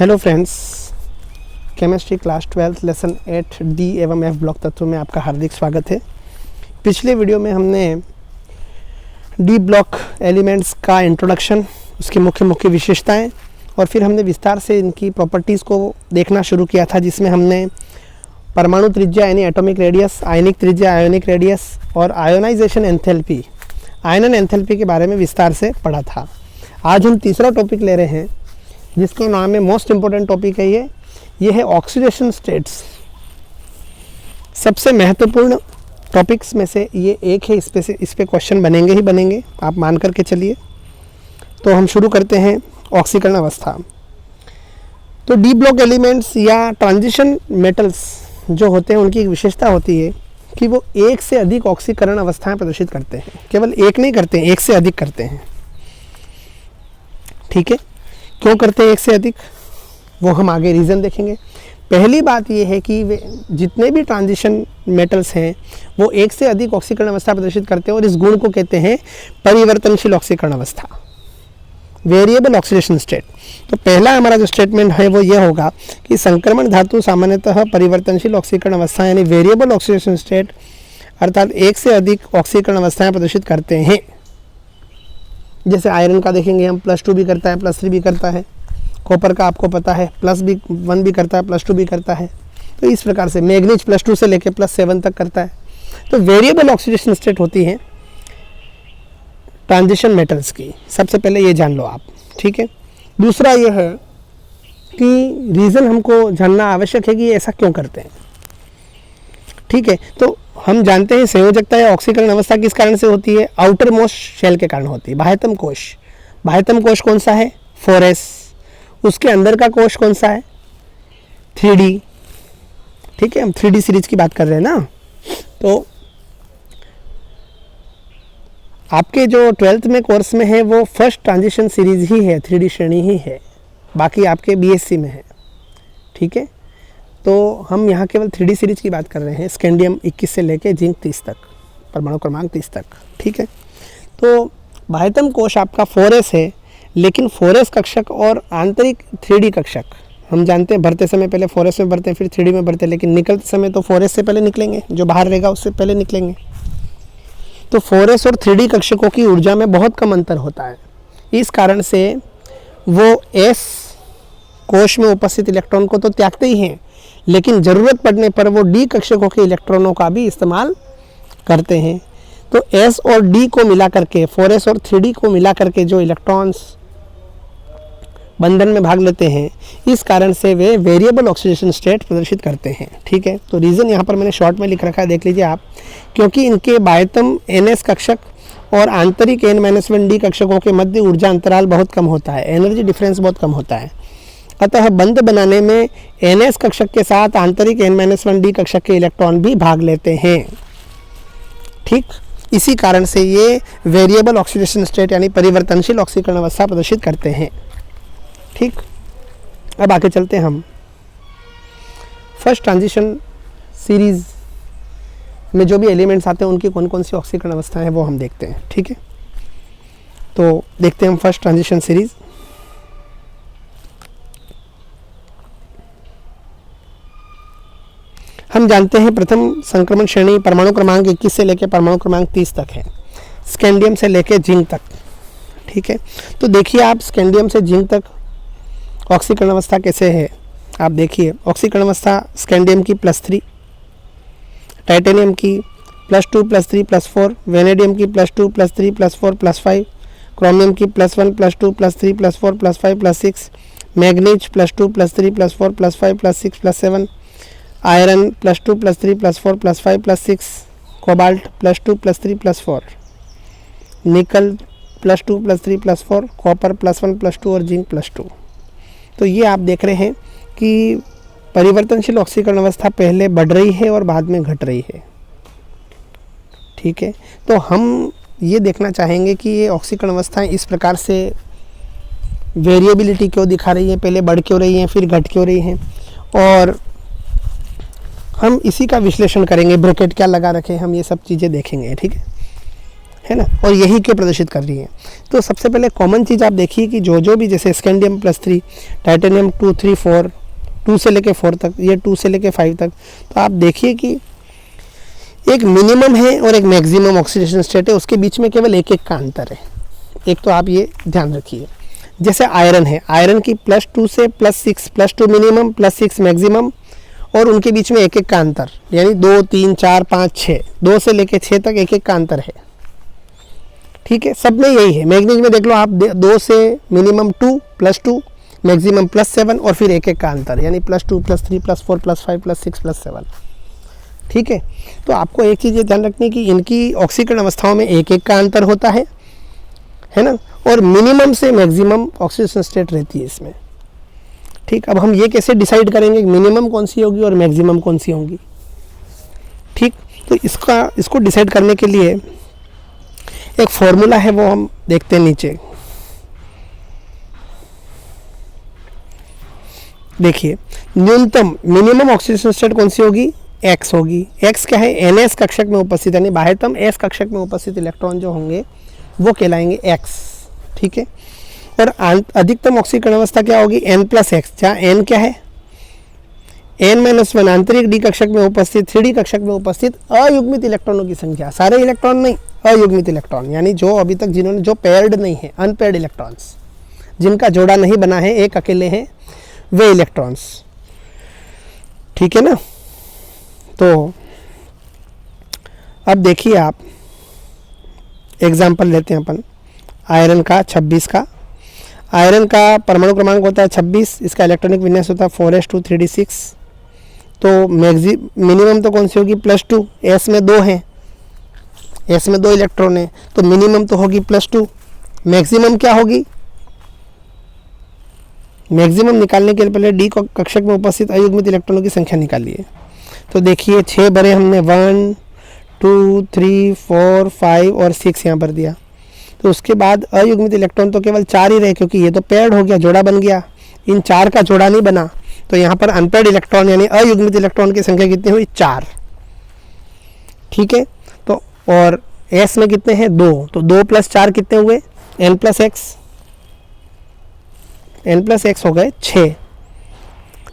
Hello friends, chemistry class 12 lesson 8 D एवं F block तत्व में आपका हार्दिक स्वागत है। पिछले वीडियो में हमने डी ब्लॉक एलिमेंट्स का इंट्रोडक्शन, उसकी मुख्य विशेषताएं और फिर हमने विस्तार से इनकी प्रॉपर्टीज़ को देखना शुरू किया था, जिसमें हमने परमाणु त्रिज्या यानी एटॉमिक रेडियस, आयनिक त्रिज्या आयोनिक रेडियस और आयोनाइजेशन एंथैल्पी, आयनन एंथैल्पी के बारे में विस्तार से पढ़ा था। आज हम तीसरा टॉपिक ले रहे हैं जिसका नाम है, मोस्ट इम्पोर्टेंट टॉपिक है ये है ऑक्सीडेशन स्टेट्स। सबसे महत्वपूर्ण टॉपिक्स में से ये एक है, इस पे क्वेश्चन बनेंगे ही बनेंगे, आप मान करके चलिए। तो हम शुरू करते हैं ऑक्सीकरण अवस्था। तो डी ब्लॉक एलिमेंट्स या ट्रांजिशन मेटल्स जो होते हैं, उनकी एक विशेषता होती है कि वो एक से अधिक ऑक्सीकरण अवस्थाएं प्रदर्शित करते हैं। केवल एक नहीं करते हैं, एक से अधिक करते हैं। ठीक है, क्यों करते हैं एक से अधिक, वो हम आगे रीज़न देखेंगे। पहली बात ये है कि वे जितने भी ट्रांजिशन मेटल्स हैं वो एक से अधिक ऑक्सीकरण अवस्था प्रदर्शित करते हैं और इस गुण को कहते हैं परिवर्तनशील ऑक्सीकरण अवस्था, वेरिएबल ऑक्सीडेशन स्टेट। तो पहला हमारा जो स्टेटमेंट है वो ये होगा कि संक्रमण धातु सामान्यतः परिवर्तनशील ऑक्सीकरण अवस्था यानी वेरिएबल ऑक्सीडेशन स्टेट अर्थात एक से अधिक ऑक्सीकरण अवस्थाएं प्रदर्शित करते हैं। जैसे आयरन का देखेंगे हम, +2 भी करता है, +3 भी करता है। कॉपर का आपको पता है, +1 भी करता है, +2 भी करता है। तो इस प्रकार से मैग्नीज +2 से लेकर +7 तक करता है। तो वेरिएबल ऑक्सीडेशन स्टेट होती है ट्रांजिशन मेटल्स की। सबसे पहले ये जान लो आप, ठीक है। दूसरा ये है कि रीज़न हमको जानना आवश्यक है कि ये ऐसा क्यों करते हैं। ठीक है, तो हम जानते हैं संयोजकता या ऑक्सीकरण अवस्था किस कारण से होती है, आउटर मोस्ट शेल के कारण होती है। बाह्यतम कोश, बाह्यतम कोश कौन सा है, 4s। उसके अंदर का कोश कौन सा है, 3d। ठीक है, हम 3d सीरीज की बात कर रहे हैं ना। तो आपके जो 12th में कोर्स में है वो फर्स्ट ट्रांजिशन सीरीज ही है, 3d श्रेणी ही है, बाकी आपके BSc में है। ठीक है, तो हम यहाँ केवल 3d सीरीज की बात कर रहे हैं, स्कैंडियम 21 से लेके जिंक 30 तक, परमाणु क्रमांक 30 तक। ठीक है, तो बाह्यतम कोश आपका 4s है, लेकिन 4s कक्षक और आंतरिक 3d कक्षक हम जानते हैं भरते समय पहले 4s में भरते हैं, फिर 3d में भरते हैं, लेकिन निकलते समय तो 4s से पहले निकलेंगे, जो बाहर रहेगा उससे पहले निकलेंगे। तो 4s और 3d कक्षकों की ऊर्जा में बहुत कम अंतर होता है। इस कारण से वो s कोश में उपस्थित इलेक्ट्रॉन को तो त्यागते ही हैं, लेकिन ज़रूरत पड़ने पर वो डी कक्षकों के इलेक्ट्रॉनों का भी इस्तेमाल करते हैं। तो s और d को मिला करके, 4s और 3d को मिला करके जो इलेक्ट्रॉन्स बंधन में भाग लेते हैं, इस कारण से वे वेरिएबल ऑक्सीडेशन स्टेट प्रदर्शित करते हैं। ठीक है, तो रीज़न यहाँ पर मैंने शॉर्ट में लिख रखा है, देख लीजिए आप। क्योंकि इनके बाह्यतम ns कक्षक और आंतरिक n-1d कक्षकों के मध्य ऊर्जा अंतराल बहुत कम होता है, एनर्जी डिफरेंस बहुत कम होता है। अतः बंध बनाने में ns कक्षक के साथ आंतरिक n-1d कक्षक के इलेक्ट्रॉन भी भाग लेते हैं। ठीक, इसी कारण से ये वेरिएबल ऑक्सीडेशन स्टेट यानी परिवर्तनशील ऑक्सीकरण अवस्था प्रदर्शित करते हैं। ठीक, अब आगे चलते हैं हम फर्स्ट ट्रांजिशन सीरीज में जो भी एलिमेंट्स आते हैं उनकी कौन कौन सी ऑक्सीकरण अवस्था है वो हम देखते हैं। ठीक है, तो देखते हैं हम फर्स्ट ट्रांजिशन सीरीज। हम जानते हैं प्रथम संक्रमण श्रेणी परमाणु क्रमांक 21 से लेकर परमाणु क्रमांक 30 तक है, स्कैंडियम से लेकर जिंक तक। ठीक है, तो देखिए आप स्कैंडियम से जिंक तक ऑक्सीकरण अवस्था कैसे है, आप देखिए। ऑक्सीकरण अवस्था स्कैंडियम की +3, टाइटेनियम की +2 +3 +4, वेनेडियम की +2 +3 +4 +5, क्रोमियम की +1 +2 +3 +4 +5 +6, मैग्नीज +2 +3 +4 +5 +6 +7, आयरन +2 +3 +4 +5 +6, कोबाल्ट +2 +3 +4, निकल +2 +3 +4, कॉपर +1 +2 और जिंक +2। तो ये आप देख रहे हैं कि परिवर्तनशील ऑक्सीकरण अवस्था पहले बढ़ रही है और बाद में घट रही है। ठीक है, तो हम ये देखना चाहेंगे कि ये ऑक्सीकरण अवस्थाएं इस प्रकार से वेरिएबिलिटी क्यों दिखा रही हैं, पहले बढ़ क्यों रही हैं, फिर घट क्यों रही हैं, और हम इसी का विश्लेषण करेंगे। ब्रैकेट क्या लगा रखे हैं, हम ये सब चीज़ें देखेंगे। ठीक है, है ना, और यही के प्रदर्शित कर रही है। तो सबसे पहले कॉमन चीज़ आप देखिए कि जो भी जैसे स्कैंडियम +3, टाइटेनियम 2, 3, 4, 2 से लेके 4 तक, ये 2 से लेके 5 तक, तो आप देखिए कि एक मिनिमम है और एक मैक्सिमम ऑक्सीडेशन स्टेट है, उसके बीच में केवल एक का अंतर है। एक तो आप ये ध्यान रखिए। जैसे आयरन है, आयरन की +2 से +6, +2 मिनिमम, +6 मैक्सिमम, और उनके बीच में एक का अंतर, यानी 2, 3, 4, 5, 6, 2 से लेके 6 तक एक का अंतर है। ठीक है, सब में यही है। मैग्नीज में देख लो आप, 2 से मिनिमम 2, +2 मैक्सिमम +7, और फिर एक का अंतर, यानी +2, +3, +4, +5, +6, +7। ठीक है, तो आपको एक चीज़ ये ध्यान रखनी है कि इनकी ऑक्सीकरण अवस्थाओं में एक का अंतर होता है ना, और मिनिमम से मैक्सिमम ऑक्सीडेशन स्टेट रहती है इसमें। ठीक, अब हम ये कैसे डिसाइड करेंगे मिनिमम कौन सी होगी और मैक्सिमम कौन सी होंगी। ठीक, तो इसको डिसाइड करने के लिए एक फॉर्मूला है, वो हम देखते हैं नीचे। देखिए, न्यूनतम मिनिमम ऑक्सीडेशन स्टेट कौन सी होगी, X होगी। X क्या है, NS कक्षक में उपस्थित, यानी बाह्यतम S कक्षक में उपस्थित इलेक्ट्रॉन जो होंगे वो कहलाएंगे X। ठीक है, और अधिकतम ऑक्सीकरण अवस्था क्या होगी, N+X, जहाँ N क्या है, N-1 आंतरिक D कक्षक में उपस्थित, 3D कक्षक में उपस्थित अयुग्मित इलेक्ट्रॉनों की संख्या, सारे इलेक्ट्रॉन नहीं, अयुग्मित इलेक्ट्रॉन, यानी जो अभी तक जिन्होंने जो पेयर्ड नहीं है, अनपेयर्ड इलेक्ट्रॉन्स, जिनका जोड़ा नहीं बना है, एक अकेले हैं, वे इलेक्ट्रॉन्स। ठीक है ना, तो अब देखिए आप एग्जाम्पल लेते हैं अपन आयरन का 26 का। आयरन का परमाणु क्रमांक होता है 26, इसका इलेक्ट्रॉनिक विन्यास होता है 4s2 3d6। तो मिनिमम तो कौन सी होगी, +2, S में 2 हैं, S में 2 इलेक्ट्रॉन है, तो मिनिमम तो होगी +2। मैक्सिमम क्या होगी, मैक्सिमम निकालने के लिए पहले D कक्षक में उपस्थित अयुग्मित इलेक्ट्रॉनों की संख्या निकालिए। तो देखिए 6 भरे हमने, 1, 2, 3, 4, 5 और 6 यहाँ पर दिया। तो उसके बाद अयुग्मित इलेक्ट्रॉन तो केवल 4 ही रहे, क्योंकि ये तो पेयर्ड हो गया, जोड़ा बन गया। इन 4 का जोड़ा नहीं बना, तो यहाँ पर अनपेयर्ड इलेक्ट्रॉन यानी अयुग्मित इलेक्ट्रॉन की संख्या कितनी हुई, 4। ठीक है, तो और S में कितने हैं, 2, तो 2 + 4 कितने हुए, N+X, N+X हो गए 6।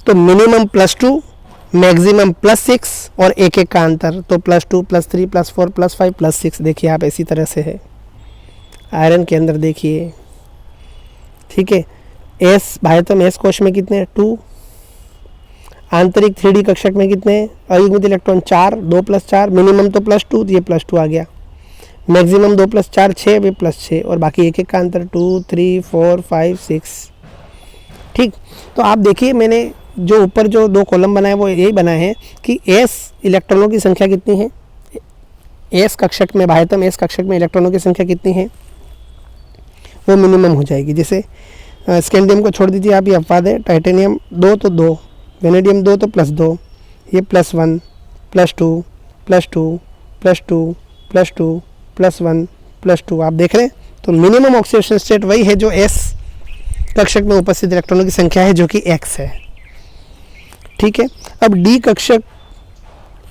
तो मिनिमम +2, मैक्सिमम +6 और एक का अंतर, तो +2, +3, +4, +5, +6। देखिए आप इसी तरह से है आयरन के अंदर, देखिए। ठीक है, S बाह्यतम S कोश में कितने, 2, आंतरिक 3D कक्षक में कितने, अयुग्मित इलेक्ट्रॉन 4, 2 + 4, मिनिमम तो +2, ये +2 आ गया, मैक्सिमम 2 + 4 6, वे +6, और बाकी एक का अंतर 2, 3, 4, 5, 6। ठीक, तो आप देखिए मैंने जो ऊपर जो 2 कॉलम बनाए वो यही बनाए हैं कि S इलेक्ट्रॉनों की संख्या कितनी है, S कक्षक में, बाह्यतम S कक्षक में इलेक्ट्रॉनों की संख्या कितनी है, वो मिनिमम हो जाएगी। जैसे स्कैंडियम को छोड़ दीजिए आप, ये अपवाद है, टाइटेनियम 2 तो 2, वेनेडियम 2 तो +2, ये +1, +2, +2, +2, +2, +1, +2, आप देख रहे हैं। तो मिनिमम ऑक्सीडेशन स्टेट वही है जो S कक्षक में उपस्थित इलेक्ट्रॉनों की संख्या है, जो कि X है। ठीक है, अब D कक्षक,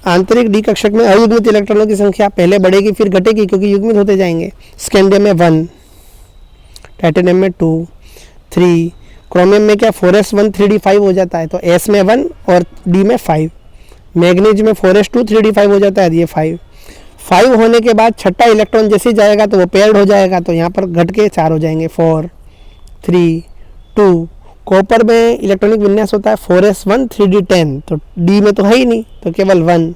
आंतरिक D कक्षक में अयुग्मित इलेक्ट्रॉनों की संख्या पहले बढ़ेगी फिर घटेगी, क्योंकि युग्मित होते जाएंगे। स्कैंडियम में 1, टाइटेनियम में 2, 3, क्रोमियम में क्या 4s1 3d5 हो जाता है, तो S में 1 और D में 5, मैग्नीज में 4s2 3d5 हो जाता है, ये 5 होने के बाद छठा इलेक्ट्रॉन जैसे जाएगा तो वो पेयर्ड हो जाएगा, तो यहाँ पर घट के 4 हो जाएंगे, 4, 3, 2। कॉपर में इलेक्ट्रॉनिक विन्यास होता है 4s1 3d10, तो D में तो है ही नहीं, तो केवल 1,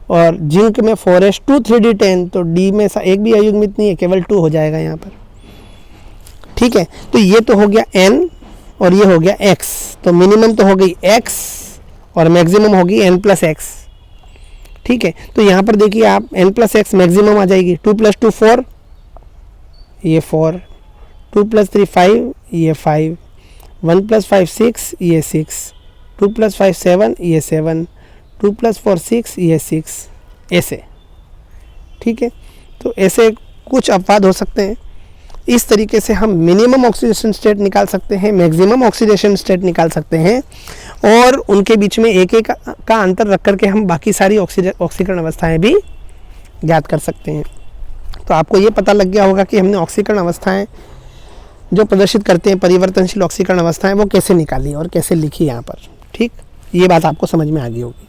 और जिंक में 4s2 3d10, तो D में एक भी अयुग्मित नहीं है, केवल 2 हो जाएगा यहाँ पर। ठीक है, तो ये तो हो गया N और ये हो गया X, तो मिनिमम तो हो गई X और मैक्सिमम होगी N+X। ठीक है, तो यहाँ पर देखिए आप N+X मैक्सिमम आ जाएगी, 2 + 2 4, ये 4, 2 + 3 5, ये 5, 1 + 5 6, ये 6, 2 + 5 7, ये 7, 2 + 4 6, ये 6, ऐसे। ठीक है, तो ऐसे कुछ अपवाद हो सकते हैं। इस तरीके से हम मिनिमम ऑक्सीडेशन स्टेट निकाल सकते हैं, मैक्सिमम ऑक्सीडेशन स्टेट निकाल सकते हैं, और उनके बीच में एक का अंतर रख करके हम बाकी सारी ऑक्सीकरण अवस्थाएं भी ज्ञात कर सकते हैं। तो आपको ये पता लग गया होगा कि हमने ऑक्सीकरण अवस्थाएं जो प्रदर्शित करते हैं, परिवर्तनशील ऑक्सीकरण अवस्थाएं, वो कैसे निकाली और कैसे लिखी यहाँ पर। ठीक, ये बात आपको समझ में आ गई होगी।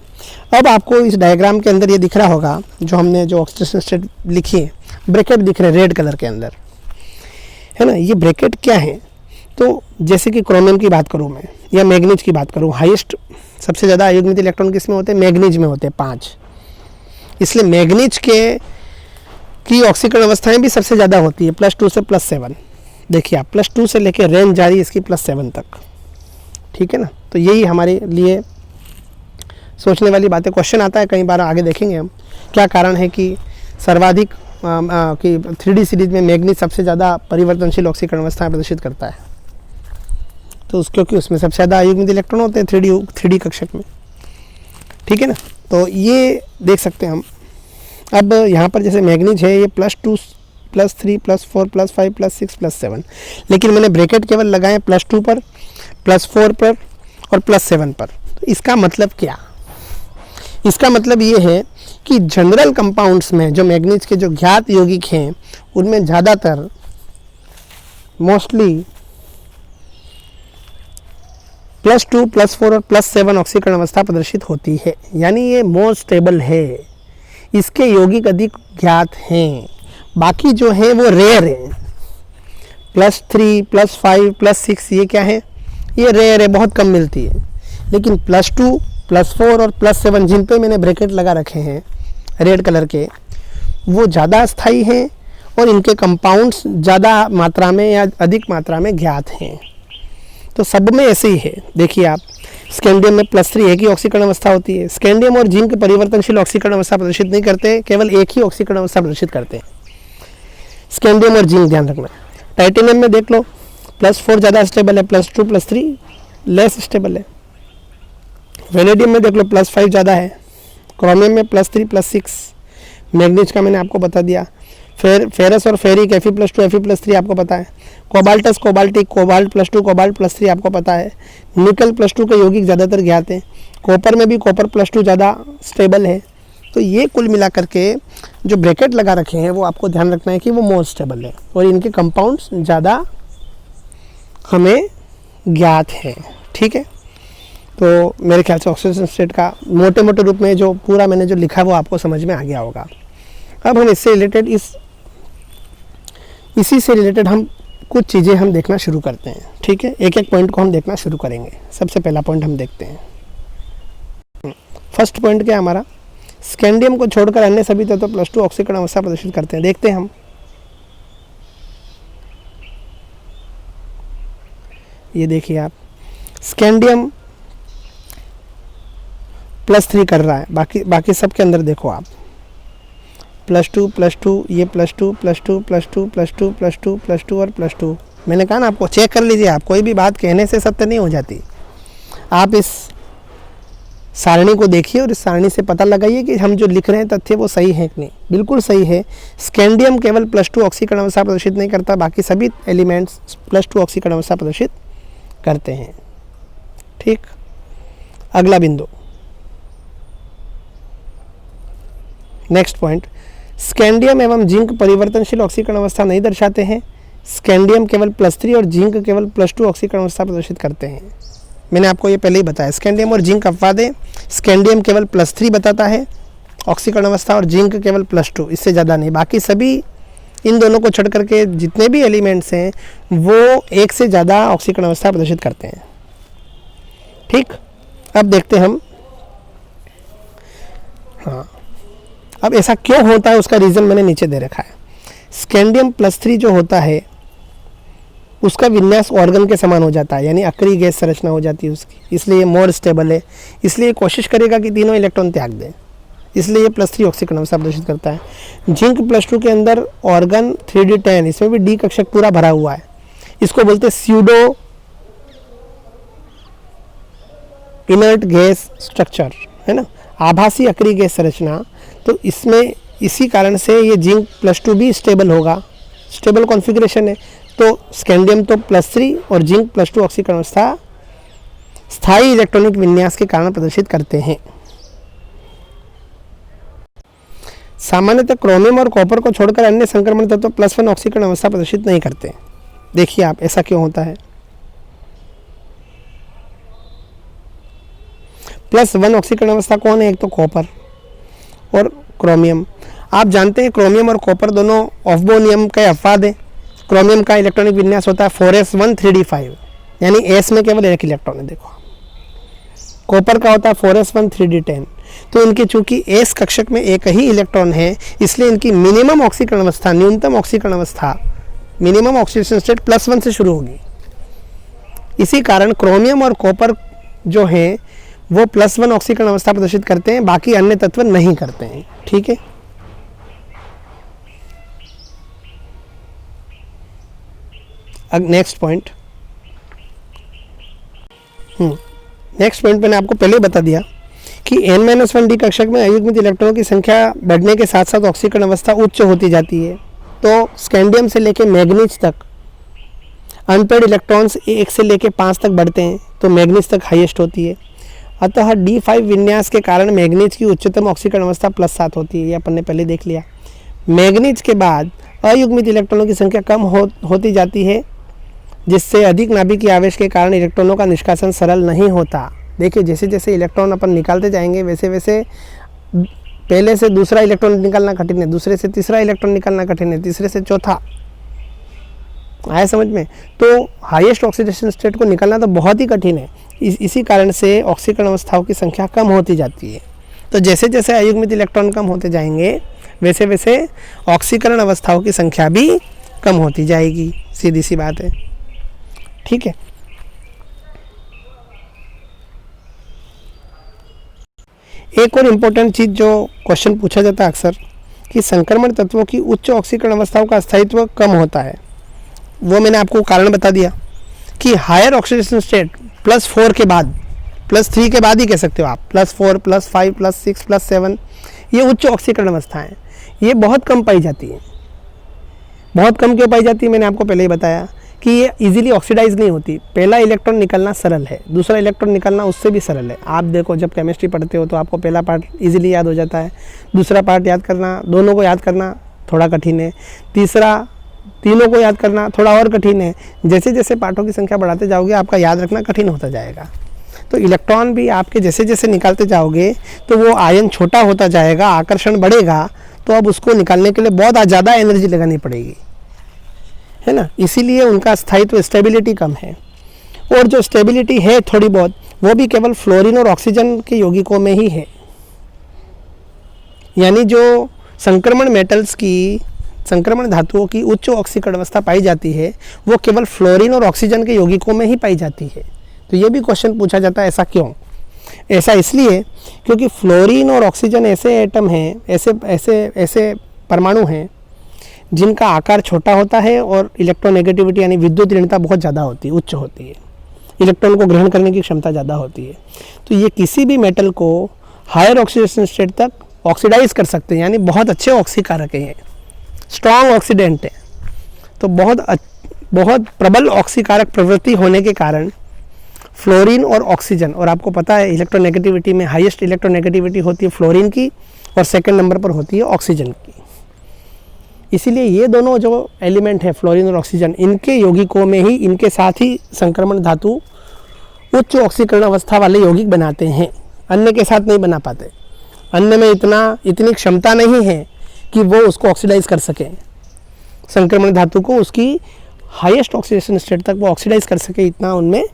अब आपको इस डायग्राम के अंदर ये दिख रहा होगा जो हमने जो ऑक्सीडेशन स्टेट लिखी है, ब्रैकेट दिख रहे हैं रेड कलर के अंदर, है ना। ये ब्रैकेट क्या है? तो जैसे कि क्रोमियम की बात करूँ मैं या मैग्नीज की बात करूँ, हाईएस्ट सबसे ज़्यादा अयुग्मित इलेक्ट्रॉन किस में होते हैं? मैग्नीज में होते हैं 5। इसलिए मैग्नीज की ऑक्सीकरण अवस्थाएं भी सबसे ज़्यादा होती है, +2 से +7। देखिए आप +2 से लेके रेंज जारी इसकी +7 तक, ठीक है ना। तो यही हमारे लिए सोचने वाली बातें, क्वेश्चन आता है कई बार, आगे देखेंगे हम क्या कारण है कि सर्वाधिक कि 3D सीरीज में मैग्नीज सबसे ज़्यादा परिवर्तनशील ऑक्सीकरण अवस्थाएं प्रदर्शित करता है। तो क्योंकि उसमें सबसे ज़्यादा अयुग्मित इलेक्ट्रॉन होते हैं 3D कक्षक में, ठीक है ना। तो ये देख सकते हैं हम। अब यहाँ पर जैसे मैग्नीज है ये +2 +3 +4 +5 +6 +7, लेकिन मैंने ब्रैकेट केवल लगाए +2 पर, +4 पर और +7 पर। तो इसका मतलब क्या? इसका मतलब ये है कि जनरल कंपाउंड्स में जो मैग्नीज के जो ज्ञात यौगिक हैं उनमें ज़्यादातर मोस्टली +2 +4 और +7 ऑक्सीकरण अवस्था प्रदर्शित होती है, यानी ये मोर स्टेबल है, इसके यौगिक अधिक ज्ञात हैं। बाकी जो है वो रेयर है। +3 +5 +6 ये क्या है? ये रेयर है, बहुत कम मिलती है। लेकिन +2 +4 और +7 जिन पे मैंने ब्रैकेट लगा रखे हैं रेड कलर के, वो ज़्यादा स्थायी हैं और इनके कंपाउंड्स ज़्यादा मात्रा में या अधिक मात्रा में ज्ञात हैं। तो सब में ऐसे ही है। देखिए आप, स्कैंडियम में +3 एक ही ऑक्सीकरण अवस्था होती है। स्कैंडियम और जिंक परिवर्तनशील ऑक्सीकरण अवस्था प्रदर्शित नहीं करते, केवल एक ही ऑक्सीकरण अवस्था प्रदर्शित करते हैं, स्कैंडियम और जिंक, ध्यान रखना। टाइटेनियम में देख लो +4 ज़्यादा स्टेबल है, +2 +3 लेस स्टेबल है। वेनेडियम में देख लो +5 ज़्यादा है। क्रोमियम में +3 +6। मैग्नीज का मैंने आपको बता दिया। फेरस और फेरिक Fe+2 Fe+3 आपको पता है। कोबाल्टस कोबाल्टिक कोबाल्ट +2 कोबाल्ट +3 आपको पता है। निकल +2 के यौगिक ज़्यादातर ज्ञात हैं। कॉपर में भी कॉपर +2 ज़्यादा स्टेबल है। तो ये कुल मिलाकर के जो ब्रैकेट लगा रखे हैं वो आपको ध्यान रखना है कि वो मोर स्टेबल है और इनके कंपाउंड्स ज़्यादा हमें ज्ञात हैं, ठीक है। तो मेरे ख्याल से ऑक्सीडेशन स्टेट का मोटे मोटे रूप में जो पूरा मैंने जो लिखा वो आपको समझ में आ गया होगा। अब हम इससे रिलेटेड इसी से रिलेटेड हम कुछ चीज़ें हम देखना शुरू करते हैं, ठीक है। एक एक पॉइंट को हम देखना शुरू करेंगे। सबसे पहला पॉइंट हम देखते हैं। फर्स्ट पॉइंट क्या हमारा? स्कैंडियम को छोड़कर अन्य सभी तत्व +2 ऑक्सीकरण अवस्था प्रदर्शित करते हैं। देखते हैं हम। ये देखिए आप, स्कैंडियम +3 कर रहा है, बाकी सब के अंदर देखो आप +2 +2 ये +2 +2 +2 +2 +2 +2 और +2। मैंने कहा ना आपको, चेक कर लीजिए आप, कोई भी बात कहने से सत्य नहीं हो जाती। आप इस सारणी को देखिए और इस सारणी से पता लगाइए कि हम जो लिख रहे हैं तथ्य वो सही है कि नहीं। बिल्कुल सही है। स्कैंडियम केवल +2 ऑक्सीकरण अवस्था प्रदर्शित नहीं करता, बाकी सभी एलिमेंट्स +2 ऑक्सीकरण अवस्था प्रदर्शित करते हैं, ठीक। अगला बिंदु, नेक्स्ट पॉइंट, स्कैंडियम एवं जिंक परिवर्तनशील ऑक्सीकरण अवस्था नहीं दर्शाते हैं। स्कैंडियम केवल +3 और जिंक केवल +2 ऑक्सीकरण अवस्था प्रदर्शित करते हैं। मैंने आपको ये पहले ही बताया, स्कैंडियम और जिंक अपवाद है। स्कैंडियम केवल +3 बताता है ऑक्सीकरण अवस्था और जिंक केवल +2, इससे ज़्यादा नहीं। बाकी सभी इन दोनों को छोड़ करके जितने भी एलिमेंट्स हैं वो एक से ज़्यादा ऑक्सीकरण अवस्था प्रदर्शित करते हैं, ठीक। अब देखते हैं हम, हाँ, अब ऐसा क्यों होता है उसका रीज़न मैंने नीचे दे रखा है। स्कैंडियम +3 जो होता है उसका विन्यास ऑर्गन के समान हो जाता है, यानी अक्रिय गैस संरचना हो जाती है उसकी, इसलिए मोर स्टेबल है। इसलिए कोशिश करेगा कि तीनों इलेक्ट्रॉन त्याग दें, इसलिए ये +3 ऑक्सीकरण अवस्था प्रदर्शित करता है। जिंक +2 के अंदर ऑर्गन 3D10, इसमें भी D कक्षक पूरा भरा हुआ है। इसको बोलते हैं स्यूडो इनर्ट गैस स्ट्रक्चर, है ना, आभासी अक्रिय गैस संरचना। तो इसमें इसी कारण से ये जिंक +2 भी स्टेबल होगा, स्टेबल कॉन्फ़िगरेशन है। तो स्कैंडियम तो +3 और जिंक +2 ऑक्सीकरण अवस्था स्थायी इलेक्ट्रॉनिक विन्यास के कारण प्रदर्शित करते हैं। सामान्यतः क्रोमियम और कॉपर को छोड़कर अन्य संक्रमण तत्व +1 ऑक्सीकरण अवस्था प्रदर्शित नहीं करते। देखिए आप, ऐसा क्यों होता है? +1 ऑक्सीकरण अवस्था कौन है? एक तो कॉपर और क्रोमियम। आप जानते हैं क्रोमियम और कॉपर दोनों ऑफ-बोर्न नियम के अपवाद हैं। क्रोमियम का इलेक्ट्रॉनिक विन्यास होता है 4s1 3d5, यानी s में केवल एक इलेक्ट्रॉन है। देखो, कॉपर का होता है 4s1 3d10। तो इनके चूंकि s कक्षक में एक ही इलेक्ट्रॉन है, इसलिए इनकी मिनिमम ऑक्सीकरण अवस्था, न्यूनतम ऑक्सीकरण अवस्था, मिनिमम ऑक्सीडेशन स्टेट +1 से शुरू होगी। इसी कारण क्रोमियम और कॉपर जो हैं वो +1 ऑक्सीकरण अवस्था प्रदर्शित करते हैं, बाकी अन्य तत्व नहीं करते हैं। ठीक है, अब नेक्स्ट पॉइंट। नेक्स्ट पॉइंट मैंने आपको पहले बता दिया कि n-1d कक्षक में अयुग्मित इलेक्ट्रॉनों की संख्या बढ़ने के साथ साथ ऑक्सीकरण अवस्था उच्च होती जाती है। तो स्कैंडियम से लेकर मैग्नीज तक अनपेड इलेक्ट्रॉन्स 1 से लेकर 5 तक बढ़ते हैं, तो मैग्नीज तक हाईएस्ट होती है। अतः D5 विन्यास के कारण मैग्नीज की उच्चतम ऑक्सीकरण अवस्था +7 होती है। ये अपन ने पहले देख लिया। मैग्नीज के बाद अयुग्मित इलेक्ट्रॉनों की संख्या कम होती जाती है, जिससे अधिक नाभिकीय आवेश के कारण इलेक्ट्रॉनों का निष्कासन सरल नहीं होता। देखिए, जैसे जैसे इलेक्ट्रॉन अपन निकालते जाएंगे वैसे वैसे पहले से दूसरा इलेक्ट्रॉन निकालना कठिन है, दूसरे से तीसरा इलेक्ट्रॉन निकालना कठिन है, तीसरे से चौथा। आया समझ में? तो हाईएस्ट ऑक्सीडेशन स्टेट को निकालना तो बहुत ही कठिन है। इसी कारण से ऑक्सीकरण अवस्थाओं की संख्या कम होती जाती है। तो जैसे जैसे अयुग्मित इलेक्ट्रॉन कम होते जाएंगे वैसे वैसे ऑक्सीकरण अवस्थाओं की संख्या भी कम होती जाएगी। सीधी सी बात है। ठीक है, एक और इम्पोर्टेंट चीज़ जो क्वेश्चन पूछा जाता है अक्सर कि संक्रमण तत्वों की उच्च ऑक्सीकरण अवस्थाओं का स्थायित्व कम होता है। वो मैंने आपको कारण बता दिया कि हायर ऑक्सीडेशन स्टेट +4 के बाद, +3 के बाद ही कह सकते हो आप, +4, +5, +6, +7, ये उच्च ऑक्सीकरण अवस्थाएं ये बहुत कम पाई जाती है। बहुत कम क्यों पाई जाती है? मैंने आपको पहले ही बताया कि ये इजीली ऑक्सीडाइज नहीं होती। पहला इलेक्ट्रॉन निकलना सरल है, दूसरा इलेक्ट्रॉन निकलना उससे भी सरल है। आप देखो, जब केमिस्ट्री पढ़ते हो तो आपको पहला पार्ट इजीली याद हो जाता है, दूसरा पार्ट याद करना, दोनों को याद करना थोड़ा कठिन है, तीसरा तीनों को याद करना थोड़ा और कठिन है। जैसे जैसे पार्टों की संख्या बढ़ाते जाओगे आपका याद रखना कठिन होता जाएगा। तो इलेक्ट्रॉन भी आपके जैसे जैसे निकालते जाओगे तो वो आयन छोटा होता जाएगा, आकर्षण बढ़ेगा, तो अब उसको निकालने के लिए बहुत ज़्यादा एनर्जी लगानी पड़ेगी, है ना। इसीलिए उनका स्थायित्व, स्टेबिलिटी कम है। और जो स्टेबिलिटी है थोड़ी बहुत, वो भी केवल फ्लोरीन और ऑक्सीजन के यौगिकों में ही है। यानी जो संक्रमण मेटल्स की, संक्रमण धातुओं की उच्च ऑक्सीकरण अवस्था पाई जाती है वो केवल फ्लोरीन और ऑक्सीजन के यौगिकों में ही पाई जाती है। तो ये भी क्वेश्चन पूछा जाता है, ऐसा क्यों? ऐसा इसलिए क्योंकि फ्लोरीन और ऑक्सीजन ऐसे एटम हैं, ऐसे परमाणु हैं जिनका आकार छोटा होता है और इलेक्ट्रोनेगेटिविटी यानी विद्युत ऋणता बहुत ज़्यादा होती है, उच्च होती है। इलेक्ट्रॉन को ग्रहण करने की क्षमता ज़्यादा होती है। तो ये किसी भी मेटल को हायर ऑक्सीडेशन स्टेट तक ऑक्सीडाइज कर सकते हैं, यानी बहुत अच्छे ऑक्सीकारक हैं, स्ट्रॉन्ग ऑक्सीडेंट है। तो बहुत प्रबल ऑक्सीकारक प्रवृत्ति होने के कारण फ्लोरीन और ऑक्सीजन, और आपको पता है इलेक्ट्रोनेगेटिविटी में हाईएस्ट इलेक्ट्रोनेगेटिविटी होती है फ्लोरीन की और सेकंड नंबर पर होती है ऑक्सीजन की। इसीलिए ये दोनों जो एलिमेंट है फ्लोरीन और ऑक्सीजन, इनके यौगिकों में ही, इनके साथ ही संक्रमण धातु उच्च ऑक्सीकरण अवस्था वाले यौगिक बनाते हैं, अन्य के साथ नहीं बना पाते। अन्य में इतनी क्षमता नहीं है कि वो उसको ऑक्सीडाइज कर सके, संक्रमण धातु को उसकी हाईएस्ट ऑक्सीडेशन स्टेट तक वो ऑक्सीडाइज कर सके, इतना उनमें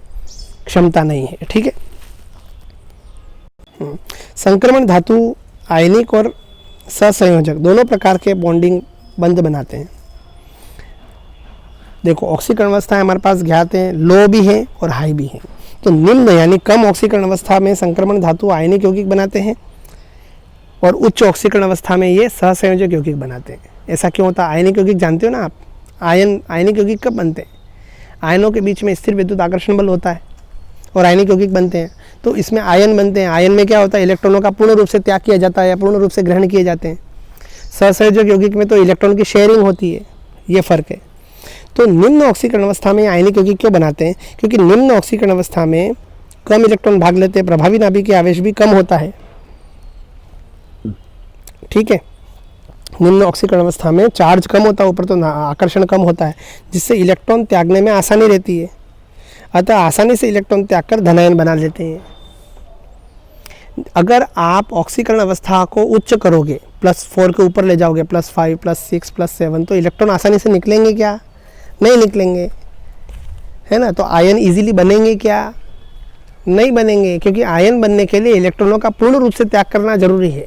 क्षमता नहीं है। ठीक है, संक्रमण धातु आयनिक और सहसंयोजक दोनों प्रकार के बॉन्डिंग बंध बनाते हैं। देखो, ऑक्सीकरण अवस्थाएं हमारे पास ज्ञात हैं, लो भी हैं और हाई भी हैं। तो निम्न यानी कम ऑक्सीकरण अवस्था में संक्रमण धातु आयनिक यौगिक बनाते हैं और उच्च ऑक्सीकरण अवस्था में ये सहसंयोजक यौगिक बनाते हैं। ऐसा क्यों होता है? आयनिक यौगिक जानते हो ना आप, आयनिक यौगिक कब बनते हैं? आयनों के बीच में स्थिर विद्युत आकर्षण बल होता है और आयनिक यौगिक बनते हैं। तो इसमें आयन बनते हैं। आयन में क्या होता है? इलेक्ट्रॉनों का पूर्ण रूप से त्याग किया जाता है या पूर्ण रूप से ग्रहण किए जाते हैं। सहसंयोजक यौगिक में तो इलेक्ट्रॉन की शेयरिंग होती है, ये फ़र्क है। तो निम्न ऑक्सीकरण अवस्था में आयनिक यौगिक क्यों बनाते हैं? क्योंकि निम्न ऑक्सीकरण अवस्था में कम इलेक्ट्रॉन भाग लेते हैं, प्रभावी नाभिकीय आवेश भी कम होता है। ठीक है, निम्न ऑक्सीकरण अवस्था में चार्ज कम होता है ऊपर, तो आकर्षण कम होता है, जिससे इलेक्ट्रॉन त्यागने में आसानी रहती है। अतः आसानी से इलेक्ट्रॉन त्याग कर धनायन बना लेते हैं। अगर आप ऑक्सीकरण अवस्था को उच्च करोगे, +4 के ऊपर ले जाओगे, +5, +6, +7, तो इलेक्ट्रॉन आसानी से निकलेंगे क्या? नहीं निकलेंगे, है ना। तो आयन इजीली बनेंगे क्या? नहीं बनेंगे, क्योंकि आयन बनने के लिए इलेक्ट्रॉनों का पूर्ण रूप से त्याग करना जरूरी है।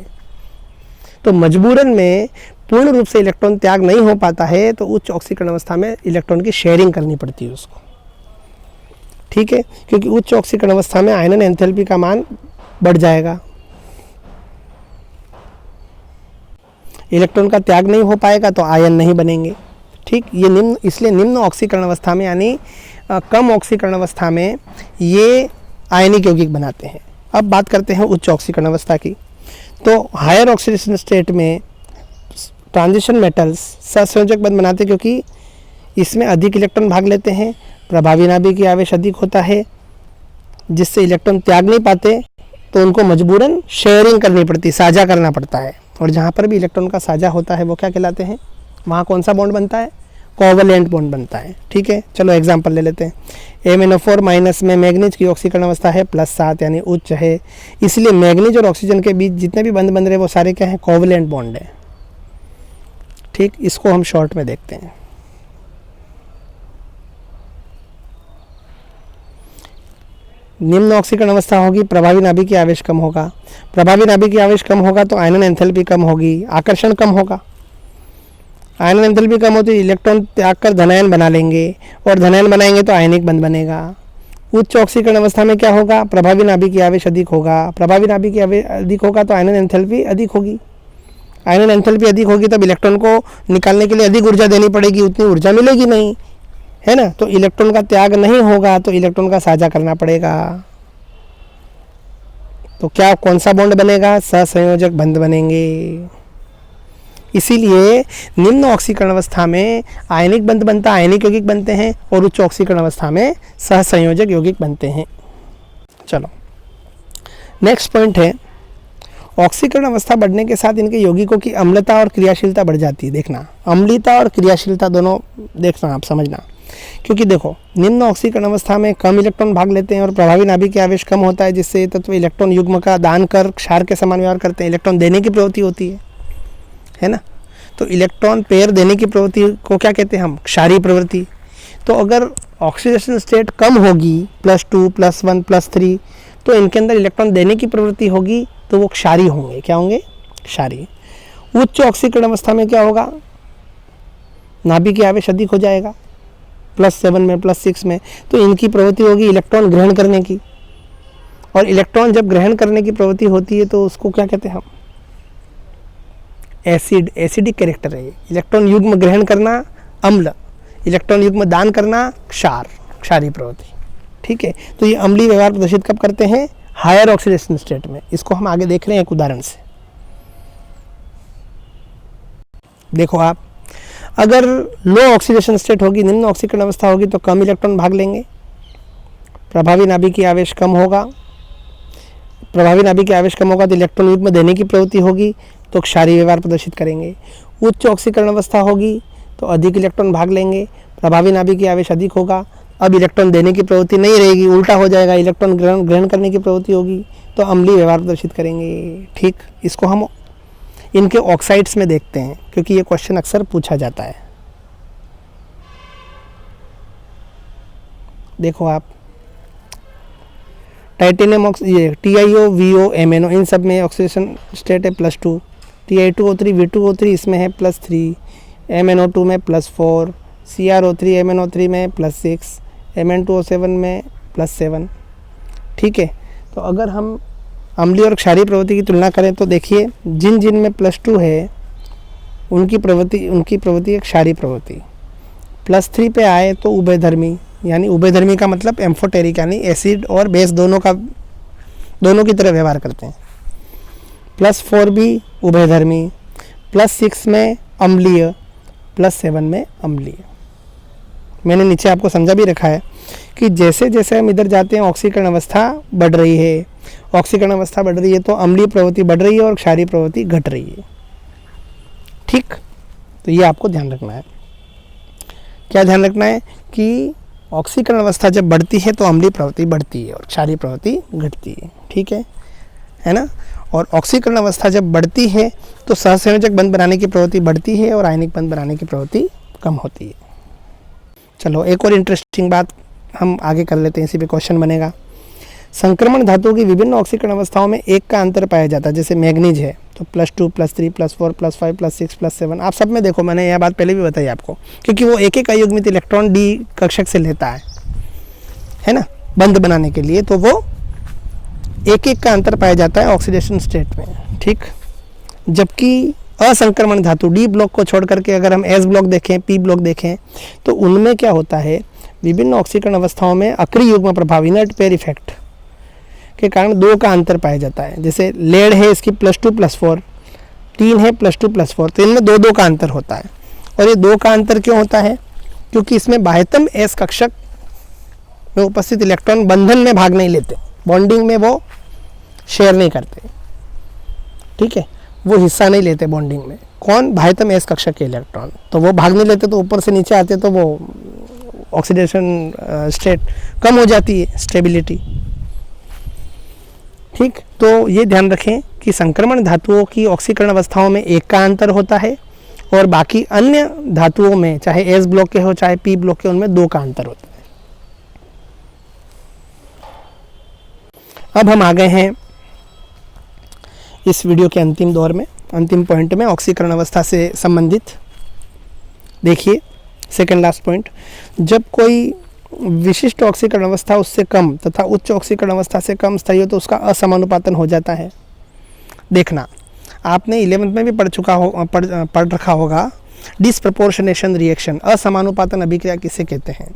तो मजबूरन में पूर्ण रूप से इलेक्ट्रॉन त्याग नहीं हो पाता है, तो उच्च ऑक्सीकरण अवस्था में इलेक्ट्रॉन की शेयरिंग करनी पड़ती है उसको, ठीक है। क्योंकि उच्च ऑक्सीकरण अवस्था में आयनन एंथैल्पी का मान बढ़ जाएगा, इलेक्ट्रॉन का त्याग नहीं हो पाएगा तो आयन नहीं बनेंगे, ठीक। ये इसलिए निम्न ऑक्सीकरण अवस्था में, यानी कम ऑक्सीकरण अवस्था में ये आयनिक यौगिक बनाते हैं। अब बात करते हैं उच्च ऑक्सीकरण अवस्था की। तो हायर ऑक्सीडेशन स्टेट में ट्रांजिशन मेटल्स सहसंयोजक बंध बनाते हैं, क्योंकि इसमें अधिक इलेक्ट्रॉन भाग लेते हैं, प्रभावी नाभिकीय आवेश अधिक होता है, जिससे इलेक्ट्रॉन त्याग नहीं पाते, तो उनको मजबूरन शेयरिंग करनी पड़ती, साझा करना पड़ता है। और जहाँ पर भी इलेक्ट्रॉन का साझा होता है वो क्या कहलाते हैं? वहाँ कौन सा बॉन्ड बनता है? कोवैलेंट बॉन्ड बनता है, ठीक है। चलो एग्जांपल ले लेते हैं। MnO4- में मैग्नीज की ऑक्सीकरण अवस्था है +7, यानी उच्च है, इसलिए मैग्नीज और ऑक्सीजन के बीच जितने भी बंध बन रहे हैं वो सारे क्या हैं? कोवैलेंट बॉन्ड है, ठीक। इसको हम शॉर्ट में देखते हैं। निम्न ऑक्सीकरण अवस्था होगी, प्रभावी नाभिकीय आवेश कम होगा, प्रभावी नाभिकीय आवेश कम होगा तो आयनन एंथैल्पी कम होगी, आकर्षण कम होगा। आयनन एंथैल्पी कम होती है, इलेक्ट्रॉन त्याग कर धनायन बना लेंगे, और धनायन बनाएंगे तो आयनिक बंध बनेगा। उच्च ऑक्सीकरण अवस्था में क्या होगा? प्रभावी नाभिकीय आवेश अधिक होगा, प्रभावी नाभिकीय आवेश अधिक होगा तो आयनन एंथैल्पी अधिक होगी, आयनन एंथैल्पी अधिक होगी तब इलेक्ट्रॉन को निकालने के लिए अधिक ऊर्जा देनी पड़ेगी, उतनी ऊर्जा मिलेगी नहीं, है ना। तो इलेक्ट्रॉन का त्याग नहीं होगा, तो इलेक्ट्रॉन का साझा करना पड़ेगा। तो क्या कौन सा बॉन्ड बनेगा? सहसंयोजक बंध बनेंगे। इसीलिए निम्न ऑक्सीकरण अवस्था में आयनिक बंध बनता, आयनिक यौगिक बनते हैं, और उच्च ऑक्सीकरण अवस्था में सहसंयोजक यौगिक बनते हैं। चलो नेक्स्ट पॉइंट है, ऑक्सीकरण अवस्था बढ़ने के साथ इनके यौगिकों की अम्लता और क्रियाशीलता बढ़ जाती है। देखना, अम्लता और क्रियाशीलता दोनों देखना, आप समझना। क्योंकि देखो, निम्न ऑक्सीकरण अवस्था में कम इलेक्ट्रॉन भाग लेते हैं और प्रभावी नाभिकीय आवेश कम होता है, जिससे ये तत्व इलेक्ट्रॉन युग्म का दान कर क्षार के समान व्यवहार करते हैं। इलेक्ट्रॉन देने की प्रवृत्ति होती है ना। तो इलेक्ट्रॉन पेयर देने की प्रवृत्ति को क्या कहते हैं हम? क्षारीय प्रवृत्ति। तो अगर ऑक्सीडेशन स्टेट कम होगी, +2, +1, +3, तो इनके अंदर इलेक्ट्रॉन देने की प्रवृत्ति होगी, तो वो क्षारीय होंगे। क्या होंगे? क्षारीय। उच्च ऑक्सीकरण अवस्था में क्या होगा? नाभिकीय आवेश अधिक हो जाएगा, +7 में, +6 में, तो इनकी प्रवृत्ति होगी इलेक्ट्रॉन ग्रहण करने की। और इलेक्ट्रॉन जब ग्रहण करने की प्रवृत्ति होती है तो उसको क्या कहते हैं हम? एसिडिक कैरेक्टर है ये। इलेक्ट्रॉन युग्म ग्रहण करना अम्ल, इलेक्ट्रॉन युग्म दान करना क्षार, क्षारीय प्रवृत्ति, ठीक है। तो ये अम्लीय व्यवहार प्रदर्शित कब करते हैं? हायर ऑक्सीडेशन स्टेट में। इसको हम आगे देख रहे हैं एक उदाहरण से। देखो आप, अगर लो ऑक्सीडेशन स्टेट होगी, निम्न ऑक्सीकरण अवस्था होगी, तो कम इलेक्ट्रॉन भाग लेंगे, प्रभावी नाभिकीय आवेश कम होगा, प्रभावी नाभिकीय आवेश कम होगा तो इलेक्ट्रॉन युग्म देने की प्रवृत्ति होगी, तो क्षारीय व्यवहार प्रदर्शित करेंगे। उच्च ऑक्सीकरण अवस्था होगी तो अधिक इलेक्ट्रॉन भाग लेंगे, प्रभावी नाभिकीय आवेश अधिक होगा, अब इलेक्ट्रॉन देने की प्रवृत्ति नहीं रहेगी, उल्टा हो जाएगा, इलेक्ट्रॉन ग्रहण करने की प्रवृत्ति होगी, तो अम्लीय व्यवहार प्रदर्शित करेंगे, ठीक। इसको हम इनके ऑक्साइड्स में देखते हैं, क्योंकि ये क्वेश्चन अक्सर पूछा जाता है। देखो आप, टाइटेनियम ये TiO, VO, MnO, इन सब में ऑक्सीडेशन स्टेट है +2, Ti2O3, V2O3 इसमें है +3, MnO2 में +4, CrO3, MnO3 में +6, Mn2O7 में +7, ठीक है। तो अगर हम अम्लीय और क्षारीय प्रवृत्ति की तुलना करें तो देखिए, जिन जिन में +2 है उनकी प्रवृत्ति एक क्षारीय प्रवृत्ति। +3 पे आए तो उभयधर्मी, यानी उभयधर्मी का मतलब एम्फोटेरिक, यानी एसिड और बेस दोनों की तरह व्यवहार करते हैं। +4 भी उभयधर्मी, +6 में अम्लीय, +7 में अम्लीय। मैंने नीचे आपको समझा भी रखा है कि जैसे जैसे हम इधर जाते हैं ऑक्सीकरण अवस्था बढ़ रही है, ऑक्सीकरण अवस्था बढ़ रही है तो अम्लीय प्रवृत्ति बढ़ रही है और क्षारीय प्रवृत्ति घट रही है, ठीक, तो ये आपको ध्यान रखना है। क्या ध्यान रखना है कि ऑक्सीकरण अवस्था जब बढ़ती है तो अम्लीय प्रवृत्ति बढ़ती है और क्षारीय प्रवृत्ति घटती है, ठीक है ना। और ऑक्सीकरण अवस्था जब बढ़ती है तो सहसंयोजक बंध बनाने की प्रवृत्ति बढ़ती है और आयनिक बंध बनाने की प्रवृत्ति कम होती है। चलो एक और इंटरेस्टिंग बात हम आगे कर लेते हैं, इसी पे क्वेश्चन बनेगा। संक्रमण धातुओं की विभिन्न ऑक्सीकरण अवस्थाओं में एक का अंतर पाया जाता है। जैसे मैग्नीज है तो +2 +3 +4 +5 +6 +7, आप सब में देखो, मैंने यह बात पहले भी बताई आपको, क्योंकि वो एक एक अयुग्मित इलेक्ट्रॉन डी कक्षक से लेता है ना, बंध बनाने के लिए, तो वो एक एक का अंतर पाया जाता है ऑक्सीडेशन स्टेट में, ठीक। जबकि असंक्रमण धातु डी ब्लॉक को छोड़ करके अगर हम एस ब्लॉक देखें, पी ब्लॉक देखें, तो उनमें क्या होता है, विभिन्न ऑक्सीकरण अवस्थाओं में अक्रिय युग्म प्रभाव इनर्ट पेयर इफेक्ट के कारण 2 का अंतर पाया जाता है। जैसे लेड है, इसकी +2 +4, टीन है +2 +4, तो इनमें 2 का अंतर होता है। और ये 2 का अंतर क्यों होता है, क्योंकि इसमें बाह्यतम एस कक्षक में उपस्थित इलेक्ट्रॉन बंधन में भाग नहीं लेते, बॉन्डिंग में वो शेयर नहीं करते, ठीक है, वो हिस्सा नहीं लेते बॉन्डिंग में। कौन? बाह्यतम एस कक्षक के इलेक्ट्रॉन, तो वो भाग नहीं लेते, तो ऊपर से नीचे आते तो वो ऑक्सीडेशन स्टेट कम हो जाती है, स्टेबिलिटी, ठीक। तो ये ध्यान रखें कि संक्रमण धातुओं की ऑक्सीकरण अवस्थाओं में एक का अंतर होता है और बाकी अन्य धातुओं में, चाहे एस ब्लॉक के हो चाहे पी ब्लॉक के, उनमें 2 का अंतर होता है। अब हम आ गए हैं इस वीडियो के अंतिम दौर में, अंतिम पॉइंट में, ऑक्सीकरण अवस्था से संबंधित। देखिए सेकंड लास्ट पॉइंट, जब कोई विशिष्ट ऑक्सीकरण अवस्था उससे कम तथा उच्च ऑक्सीकरण अवस्था से कम स्थायी हो तो उसका असमानुपातन हो जाता है। देखना, आपने 11th में भी पढ़ रखा होगा डिसप्रपोर्शनेशन रिएक्शन, असमानुपातन अभिक्रिया किसे कहते हैं,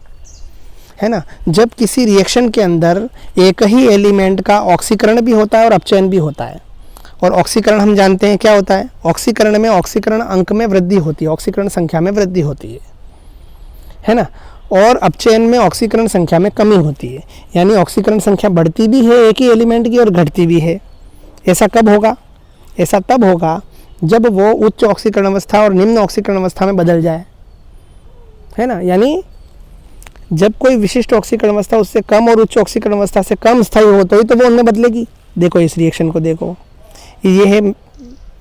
है ना। जब किसी रिएक्शन के अंदर एक ही एलिमेंट का ऑक्सीकरण भी होता है और अपचयन भी होता है, और ऑक्सीकरण हम जानते हैं क्या होता है, ऑक्सीकरण में ऑक्सीकरण अंक में वृद्धि होती है, ऑक्सीकरण संख्या में वृद्धि होती है ना, और अपचयन में ऑक्सीकरण संख्या में कमी होती है, यानी ऑक्सीकरण संख्या बढ़ती भी है एक ही एलिमेंट की और घटती भी है। ऐसा कब होगा? ऐसा तब होगा जब वो उच्च ऑक्सीकरण अवस्था और निम्न ऑक्सीकरण अवस्था में बदल जाए, है ना। यानी जब कोई विशिष्ट ऑक्सीकरण अवस्था उससे कम और उच्च ऑक्सीकरण अवस्था से कम स्थायी हो तो ही तो वो उनमें बदलेगी। देखो इस रिएक्शन को देखो, ये है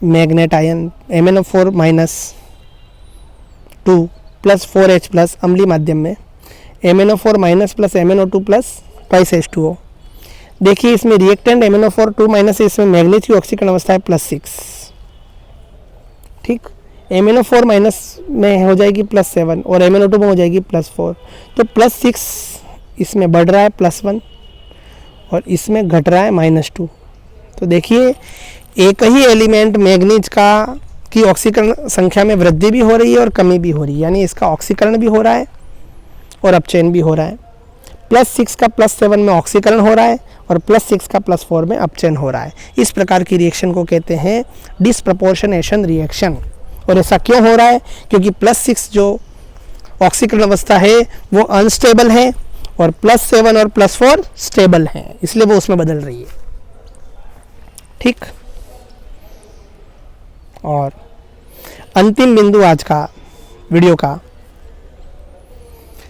मैग्नेट आयन MnO4- 2 + 4H+ अम्लीय माध्यम में, MnO4- + MnO2 + 2H2O। देखिए इसमें रिएक्टेंट MnO4 2- इसमें मैग्नीज की ऑक्सीकरण अवस्था है +6, ठीक। MnO4- में हो जाएगी +7 और MnO2 में हो जाएगी +4, तो +6 इसमें बढ़ रहा है +1 और इसमें घट रहा है -2। तो देखिए एक ही एलिमेंट मैग्नीज की ऑक्सीकरण संख्या में वृद्धि भी हो रही है और कमी भी हो रही है, यानी इसका ऑक्सीकरण भी हो रहा है और अपचयन भी हो रहा है। +6 का +7 में ऑक्सीकरण हो रहा है और +6 का +4 में अपचयन हो रहा है। इस प्रकार की रिएक्शन को कहते हैं डिसप्रपोर्शनेशन रिएक्शन। और ऐसा क्यों हो रहा है? क्योंकि +6 जो ऑक्सीकरण अवस्था है वो अनस्टेबल है और +7 और +4 स्टेबल हैं, इसलिए वो उसमें बदल रही है, ठीक। और अंतिम बिंदु आज का वीडियो का,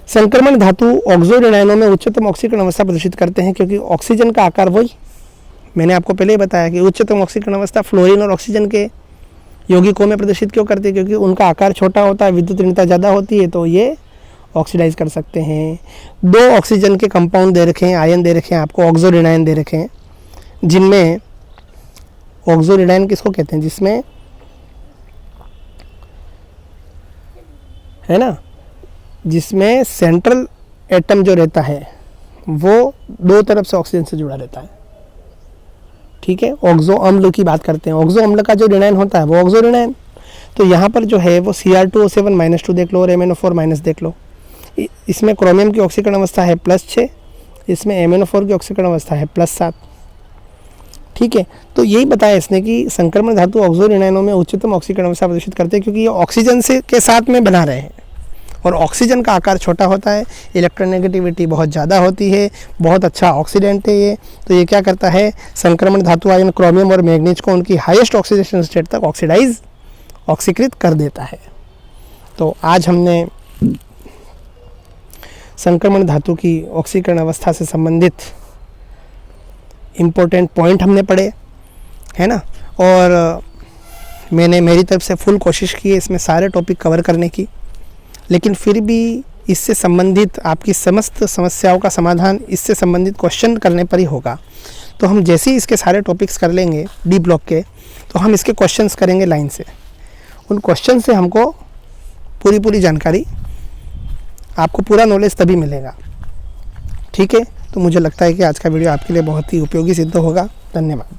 संक्रमण धातु ऑक्सोरेनायनों में उच्चतम ऑक्सीकरण अवस्था प्रदर्शित करते हैं, क्योंकि ऑक्सीजन का आकार वही, मैंने आपको पहले ही बताया कि उच्चतम ऑक्सीकरण अवस्था फ्लोरीन और ऑक्सीजन के यौगिकों में प्रदर्शित क्यों करते हैं, क्योंकि उनका आकार छोटा होता है, विद्युत ऋणता ज़्यादा होती है, तो ये ऑक्सीडाइज कर सकते हैं। 2 ऑक्सीजन के कंपाउंड दे रखे हैं, आयन दे रखे हैं आपको, ऑक्सोरेनायन दे रखे हैं, जिनमें ऑक्सोरेनायन किसको कहते हैं, जिसमें, है ना, जिसमें सेंट्रल एटम जो रहता है वो 2 तरफ से ऑक्सीजन से जुड़ा रहता है, ठीक है। ऑक्सो अम्ल की बात करते हैं, ऑक्सो अम्ल का जो रेनाइन होता है वो ऑक्सो रेनाइन। तो यहाँ पर जो है वो Cr2O7- 2 देख लो और MnO4- देख लो। इसमें क्रोमियम की ऑक्सीकरण अवस्था है +6, इसमें MnO4 की ऑक्सीकरण अवस्था है +7, ठीक है। तो यही बताया इसने कि संक्रमण धातु ऑक्सो रेनाइनों में उच्चतम ऑक्सीकरण अवस्था प्रदर्शित करते हैं, क्योंकि ये ऑक्सीजन से के साथ में बना रहे हैं और ऑक्सीजन का आकार छोटा होता है, इलेक्ट्रोनेगेटिविटी बहुत ज़्यादा होती है, बहुत अच्छा ऑक्सीडेंट है ये। तो ये क्या करता है, संक्रमण धातु आयन क्रोमियम और मैग्नीज को उनकी हाईएस्ट ऑक्सीडेशन स्टेट तक ऑक्सीडाइज ऑक्सीकृत कर देता है। तो आज हमने संक्रमण धातु की ऑक्सीकरण अवस्था से संबंधित इम्पोर्टेंट पॉइंट हमने पढ़े, है ना। और मैंने मेरी तरफ से फुल कोशिश की है इसमें सारे टॉपिक कवर करने की, लेकिन फिर भी इससे संबंधित आपकी समस्त समस्याओं का समाधान इससे संबंधित क्वेश्चन करने पर ही होगा। तो हम जैसे ही इसके सारे टॉपिक्स कर लेंगे डी ब्लॉक के, तो हम इसके क्वेश्चंस करेंगे लाइन से। उन क्वेश्चन से हमको पूरी जानकारी, आपको पूरा नॉलेज तभी मिलेगा, ठीक है। तो मुझे लगता है कि आज का वीडियो आपके लिए बहुत ही उपयोगी सिद्ध होगा। धन्यवाद।